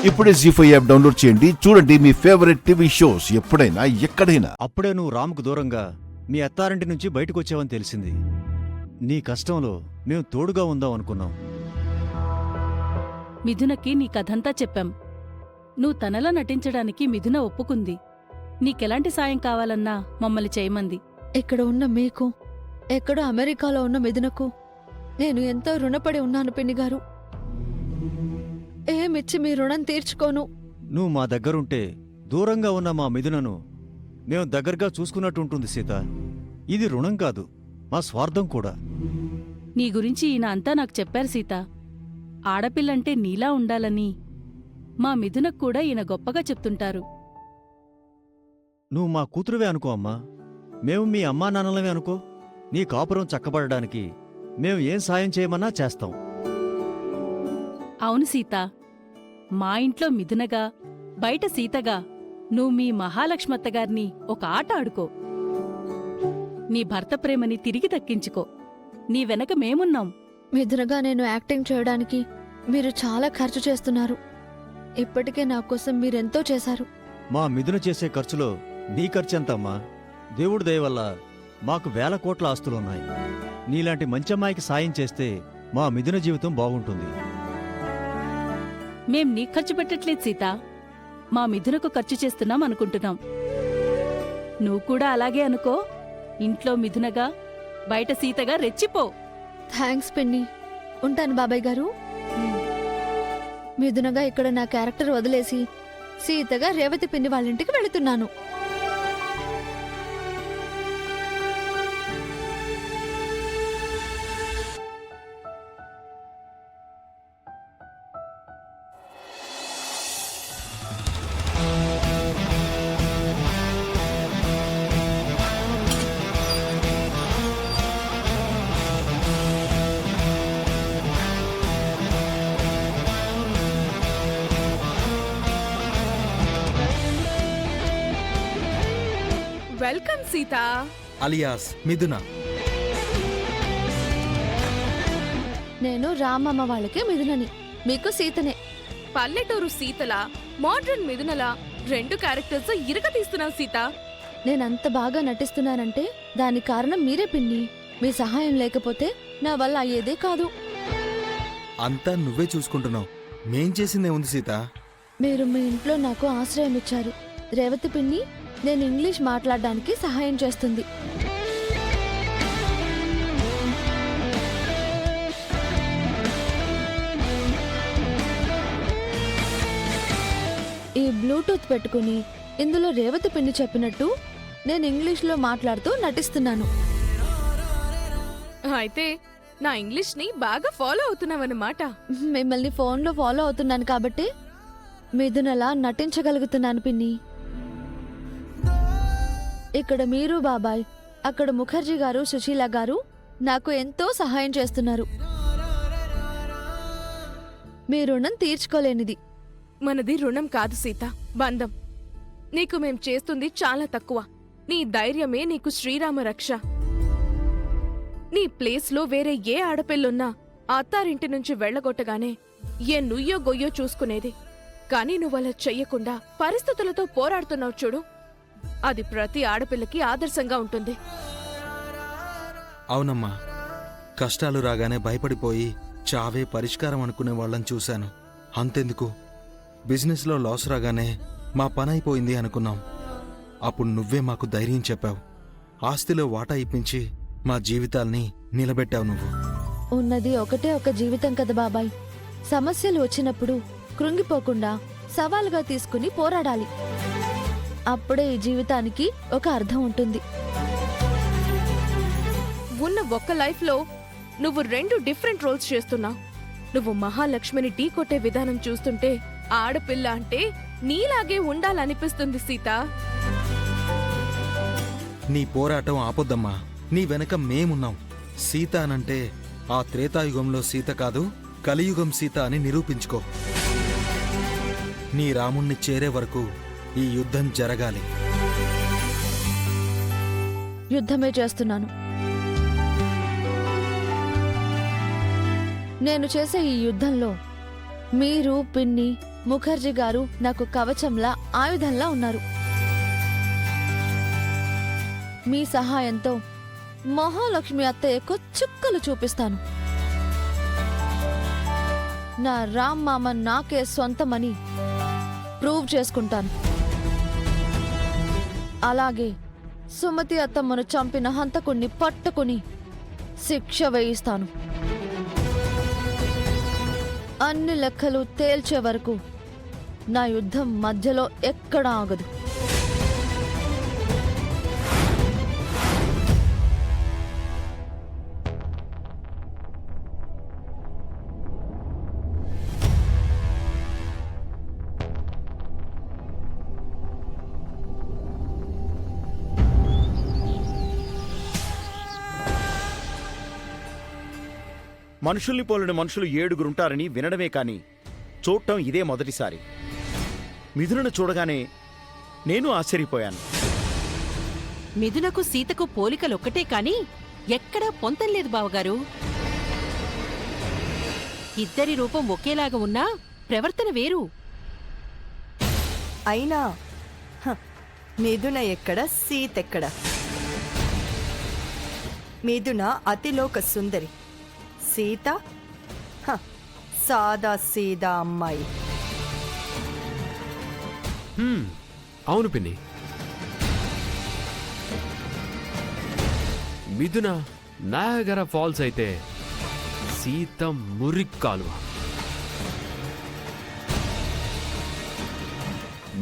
ఇప్పుడే జీ5 app download చేయండి. చూడండి మీ ఫేవరెట్ టీవీ షోస్ ఎప్పుడైనా ఎక్కడైనా. అప్పుడే నువ్వు రాముకు దూరంగా మీ అత్తారింటి నుంచి బయటకు వచ్చావని తెలిసింది. నీ కష్టంలో మేము తోడుగా ఉందాం అనుకున్నాం. మిథునకి నీ కథంతా చెప్పాం. నువ్వు తనలా నటించడానికి మిథున ఒప్పుకుంది. నీకెలాంటి సాయం కావాలన్నా మమ్మల్ని చేయమంది. ఇక్కడ ఉన్న మీకు, ఎక్కడో అమెరికాలో ఉన్న మిథునకు నేను ఎంతో రుణపడి ఉన్నాను పిన్నిగారు. ఏమిచ్చి మీ రుణం తీర్చుకోను. నువ్వు మా దగ్గరుంటే దూరంగా ఉన్న మా మిథునను మేము దగ్గరగా చూసుకున్నట్టుంటుంది సీత. ఇది రుణం కాదు, మా స్వార్థం కూడా. నీ గురించి ఈయన అంతా నాకు చెప్పారు సీత. ఆడపిల్లంటే నీలా ఉండాలని మా మిథునకు కూడా ఈయన గొప్పగా చెప్తుంటారు. నువ్వు మా కూతురువే అనుకో అమ్మా. మేము మీ అమ్మా నాన్నలమే అనుకో. నీ కాపురం చక్కబడడానికి మేము ఏం సాయం చేయమన్నా చేస్తాం. అవును సీత, మా ఇంట్లో మిథునగా, బయట సీతగా నువ్వు మీ మహాలక్ష్మత్తగారిని ఒక ఆట ఆడుకో. నీ భర్త ప్రేమని తిరిగి దక్కించుకో. నీ వెనక మేమున్నాం. మిథునగా నేను యాక్టింగ్ చేయడానికి మీరు చాలా ఖర్చు చేస్తున్నారు. ఇప్పటికే నా కోసం మీరెంతో చేశారు. మా మిథున చేసే ఖర్చులో నీ ఖర్చెంతమ్మా? దేవుడి దయ వల్ల మాకు 1000 కోట్ల ఆస్తులున్నాయి. నీలాంటి మంచమ్మాయికి సాయం చేస్తే మా మిథున జీవితం బాగుంటుంది. మేం నీ ఖర్చు పెట్టట్లేదు సీత, మా మిథునకు ఖర్చు చేస్తున్నాం అనుకుంటున్నాం. నువ్వు కూడా అలాగే అనుకో. ఇంట్లో మిథునగా, బయట సీతగా రెచ్చిపో. థ్యాంక్స్ పిన్ని. ఉంటాను బాబాయ్ గారు. మిథునగా ఇక్కడ నా క్యారెక్టర్ వదిలేసి సీతగా రేవతి పిన్ని వాళ్ళింటికి వెళుతున్నాను. వెల్కమ్ సీత అలియాస్ మిథున. నేను రామమ్మ వాళ్ళకి మిథునని, మీకు సీతనే. పల్లెటూరు సీతలా, మోడ్రన్ మిథునలా 2 క్యారెక్టర్స్ ఇరగతీస్తున్నావు సీత. నేనంత బాగా నటిస్తున్నానంటే దానికి కారణం మీరే పిన్ని. మీ సహాయం లేకపోతే నా వల్ల అయ్యేదే కాదు. అంతా నువ్వే చూసుకుంటున్నావు. మేం చేసిందే ఉంది సీత. మీరు మీ ఇంట్లో నాకు ఆశ్రయం ఇచ్చారు. రేవతి పిన్ని నేను ఇంగ్లీష్ మాట్లాడడానికి సహాయం చేస్తుంది. ఈ బ్లూటూత్ పెట్టుకుని ఇందులో రేవతి పిన్ని చెప్పినట్టు నేను ఇంగ్లీష్లో మాట్లాడుతూ నటిస్తున్నాను. అయితే నా ఇంగ్లీష్ ని బాగా ఫాలో అవుతున్నావన్నమాట. మిమ్మల్ని ఫోన్లో ఫాలో అవుతున్నాను కాబట్టి మిథునలా నటించగలుగుతున్నాను పిన్ని. ఇక్కడ మీరు బాబాయ్, అక్కడ ముఖర్జీ గారు, సుశీల గారు నాకు ఎంతో సహాయం చేస్తున్నారు. మీ రుణం తీర్చుకోలేనిది. మనది రుణం కాదు సీత, బంధం. నీకు మేం చేస్తుంది చాలా తక్కువ. నీ ధైర్యమే నీకు శ్రీరామ రక్ష. నీ ప్లేస్లో వేరే ఏ ఆడపిల్లున్నా అత్తారింటి నుంచి వెళ్లగొట్టగానే ఏ నుయ్యో గొయ్యో చూసుకునేది. కాని నువ్వలా చెయ్యకుండా పరిస్థితులతో పోరాడుతున్నావు చూడు, అది ప్రతి ఆడపిల్లకి ఆదర్శంగా ఉంటుంది. అవునమ్మా, కష్టాలు రాగానే భయపడిపోయి చావే పరిష్కారం అనుకునే వాళ్ళని చూశాను. అంతెందుకు, బిజినెస్లో లాస్ రాగానే మా పనైపోయింది అనుకున్నాం. అప్పుడు నువ్వే మాకు ధైర్యం చెప్పావు. ఆస్తిలో వాటా ఇప్పించి మా జీవితాల్ని నిలబెట్టావు నువ్వు. ఉన్నది ఒకటే ఒక జీవితం కదా బాబాయ్. సమస్యలు వచ్చినప్పుడు కృంగిపోకుండా సవాలుగా తీసుకుని పోరాడాలి. అప్పుడే ఈ జీవితానికి ఒక అర్థం ఉంటుంది. ఉన్న ఒక్క లైఫ్లో నువ్వు 2 డిఫరెంట్ రోల్స్ చేస్తున్నావు. నువ్వు మహాలక్ష్మిని ఢీ కొట్టే విధానం చూస్తుంటే ఆడపిల్ల అంటే నీలాగే ఉండాలనిపిస్తుంది సీత. నీ పోరాటం ఆపొద్దమ్మా. నీ వెనక మేమున్నాం. సీత అనంటే ఆ త్రేతాయుగంలో సీత కాదు, కలియుగం సీత అని నిరూపించుకో. నీ రాముణ్ణి చేరే వరకు ఈ యుద్ధం జరగాలి. యుద్ధమే చేస్తున్నాను. నేను చేసే ఈ యుద్ధంలో మీరు, పిన్ని, ముఖర్జీ గారు నాకు కవచంలా ఆయుధంలా ఉన్నారు. మీ సహాయంతో మహాలక్ష్మి అత్తయ్యకు చుక్కలు చూపిస్తాను. నా రామ్ మామ నాకే సొంతమని ప్రూవ్ చేసుకుంటాను. అలాగే సుమతి అత్తమ్మను చంపిన హంతకుణ్ణి పట్టుకుని శిక్ష వేయిస్తాను. అన్ని లెక్కలు తేల్చే వరకు నా యుద్ధం మధ్యలో ఎక్కడా ఆగదు. మనుషుల్ని పోలిన మనుషులు 7గురుంటారని వినడమే కాని చూడటం ఇదే మొదటిసారి. మిథునను చూడగానే నేను ఆశ్చర్యపోయాను. మిథునకు సీతకు పోలికలొక్కటే కాని ఎక్కడా పొంతంలేదు బావగారు. ఇద్దరి రూపం ఒకేలాగా ఉన్నా ప్రవర్తన వేరు. అయినా మిథున ఎక్కడ, సీతెక్కడ? మిథున అతిలోక సుందరి, సీత సాదా సీదా అమ్మాయి. అవును పిన్ని, మిథున నయాగరా ఫాల్స్ అయితే సీత మురిక్ కాలువ.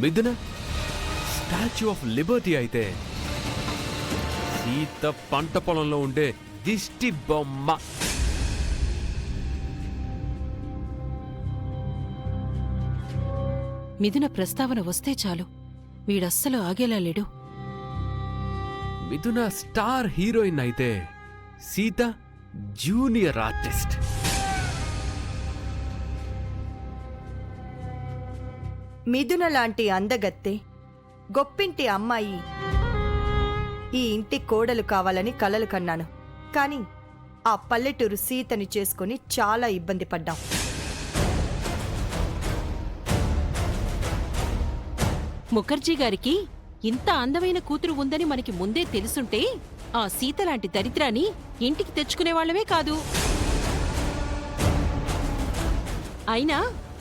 మిథున స్టాచ్యూ ఆఫ్ లిబర్టీ అయితే సీత పంట పొలంలో ఉండే దిష్టి బొమ్మ. మిథున ప్రస్తావన వస్తే చాలు వీడస్సలు ఆగేలా లేడు. మిథున స్టార్ హీరోయిన్ అయితే సీత జూనియర్ ఆర్టిస్ట్. మిథున లాంటి అందగత్తె, గొప్పింటి అమ్మాయి ఈ ఇంటి కోడలు కావాలని కలలు కన్నాను. కాని ఆ పల్లెటూరు సీతని చేసుకుని చాలా ఇబ్బంది పడ్డాం. ముఖర్జీ గారికి ఇంత అందమైన కూతురు ఉందని మనకి ముందే తెలుసుంటే ఆ సీతలాంటి దరిద్రాన్ని ఇంటికి తెచ్చుకునేవాళ్లమే కాదు. అయినా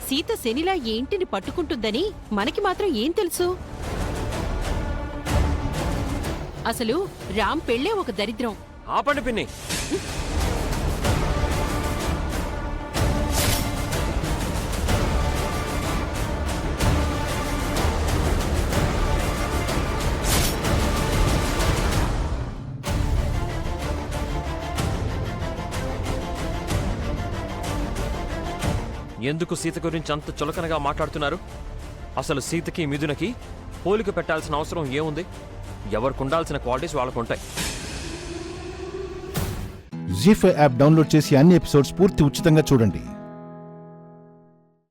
సీత శనిలా ఈ ఇంటిని పట్టుకుంటుందని మనకి మాత్రం ఏం తెలుసు? అసలు రామ్ పెళ్ళే ఒక దరిద్రం. ఆపండి పిన్ని. ఎందుకు సీత గురించి అంత చులకనగా మాట్లాడుతున్నారు? అసలు సీతకి మిథునకి పోలిక పెట్టాల్సిన అవసరం ఏముంది? ఎవరికి ఉండాల్సిన క్వాలిటీస్ వాళ్ళకుంటాయి. జీ5 యాప్ డౌన్లోడ్ చేసి అన్ని ఎపిసోడ్స్ పూర్తి ఉచితంగా చూడండి.